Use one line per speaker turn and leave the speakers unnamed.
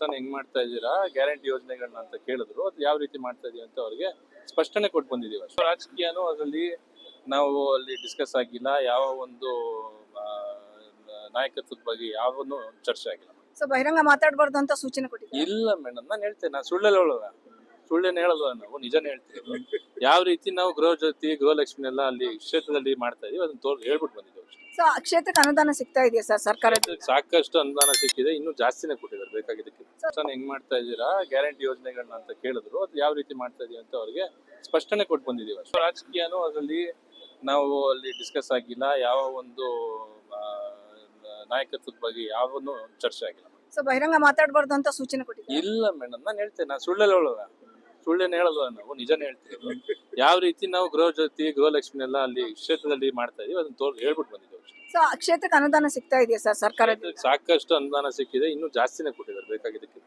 ಹೆಂಗ್ ಮಾಡ್ತಾ ಇದ್ದೀರಾ ಗ್ಯಾರಂಟಿ ಯೋಜನೆಗಳನ್ನ ಅಂತ ಕೇಳಿದ್ರು. ಅದು ಯಾವ ರೀತಿ ಮಾಡ್ತಾ ಇದೀವಿ ಅಂತ ಅವ್ರಿಗೆ ಸ್ಪಷ್ಟನೆ ಕೊಟ್ಟು ಬಂದಿದ್ದೀವಿ ಅಷ್ಟೇ. ರಾಜಕೀಯನೂ ಅದರಲ್ಲಿ ನಾವು ಅಲ್ಲಿ ಡಿಸ್ಕಸ್ ಆಗಿಲ್ಲ. ಯಾವ ಒಂದು ಆ, ನಾಯಕತ್ವದ ಬಗ್ಗೆ ಯಾವನು ಚರ್ಚೆ ಆಗಿಲ್ಲ.
ಸೊ ಬಹಿರಂಗ ಮಾತಾಡಬಾರ್ದು ಅಂತ ಸೂಚನೆ ಕೊಟ್ಟಿದ್ದಾರೆ.
ಇಲ್ಲ ಮೇಡಮ್, ನಾನು ಹೇಳ್ತೇನೆ, ನಾನು ಸುಳ್ಳೆಲ್ಲ ಹೇಳಲ್ಲ, ಸುಳ್ಳೇನು ಹೇಳಲ್ಲ, ನಾವು ನಿಜನೇ ಹೇಳ್ತೀವಿ. ಯಾವ ರೀತಿ ನಾವು ಗೃಹಲಕ್ಷ್ಮಿ ಎಲ್ಲ ಅಲ್ಲಿ ಕ್ಷೇತ್ರದಲ್ಲಿ ಮಾಡ್ತಾ ಇದೀವಿ ಅದನ್ನ ಹೇಳ್ಬಿಟ್ಟು ಬಂದಿದ್ದೇವೆ ಅಷ್ಟೇ.
ಸೊ ಆ ಕ್ಷೇತ್ರಕ್ಕೆ ಅನುದಾನ ಸಿಗ್ತಾ ಇದೆಯಾ ಸರ್ ಸರ್ಕಾರ?
ಸಾಕಷ್ಟು ಅನುದಾನ ಸಿಕ್ಕಿದೆ, ಇನ್ನೂ ಜಾಸ್ತಿನೇ ಕೊಟ್ಟಿದ್ದಾರೆ ಬೇಕಾಗಿದ್ದಕ್ಕೆ. ಹೆಂಗ್ ಮಾಡ್ತಾ ಇದ್ದೀರಾ ಗ್ಯಾರಂಟಿ ಯೋಜನೆಗಳನ್ನ ಅಂತ ಕೇಳಿದ್ರು. ಅದು ಯಾವ ರೀತಿ ಮಾಡ್ತಾ ಇದೀವಿ ಅಂತ ಅವ್ರಿಗೆ ಸ್ಪಷ್ಟನೆ ಕೊಟ್ಟು ಬಂದಿದ್ದೀವಿ ಅಷ್ಟೇ. ರಾಜಕೀಯನೂ ಅದರಲ್ಲಿ ನಾವು ಅಲ್ಲಿ ಡಿಸ್ಕಸ್ ಆಗಿಲ್ಲ. ಯಾವ ಒಂದು ನಾಯಕತ್ವದ ಬಗ್ಗೆ ಯಾವನು ಚರ್ಚೆ ಆಗಿಲ್ಲ.
ಸೊ ಬಹಿರಂಗ ಮಾತಾಡಬಾರ್ದು ಅಂತ ಸೂಚನೆ ಕೊಟ್ಟಿದ್ದಾರೆ.
ಇಲ್ಲ ಮೇಡಮ್, ನಾನು ಹೇಳ್ತೇನೆ, ನಾನು ಸುಳ್ಳೆಲ್ಲ ಹೇಳಲ್ಲ, ಸುಳ್ಳೇನು ಹೇಳಲ್ಲ, ನಾವು ನಿಜನೇ ಹೇಳ್ತೀವಿ. ಯಾವ ರೀತಿ ನಾವು ಗೃಹಲಕ್ಷ್ಮಿ ಎಲ್ಲ ಅಲ್ಲಿ ಕ್ಷೇತ್ರದಲ್ಲಿ ಮಾಡ್ತಾ ಇದೀವಿ ಅದನ್ನ ಹೇಳ್ಬಿಟ್ಟು ಬಂದಿದ್ದೇವೆ ಅಷ್ಟೇ.
ಸೊ ಆ ಕ್ಷೇತ್ರಕ್ಕೆ ಅನುದಾನ ಸಿಗ್ತಾ ಇದೆಯಾ ಸರ್ ಸರ್ಕಾರ?
ಸಾಕಷ್ಟು ಅನುದಾನ ಸಿಕ್ಕಿದೆ, ಇನ್ನೂ ಜಾಸ್ತಿನೇ ಕೊಟ್ಟಿದ್ದಾರೆ ಬೇಕಾಗಿದ್ದಕ್ಕೆ.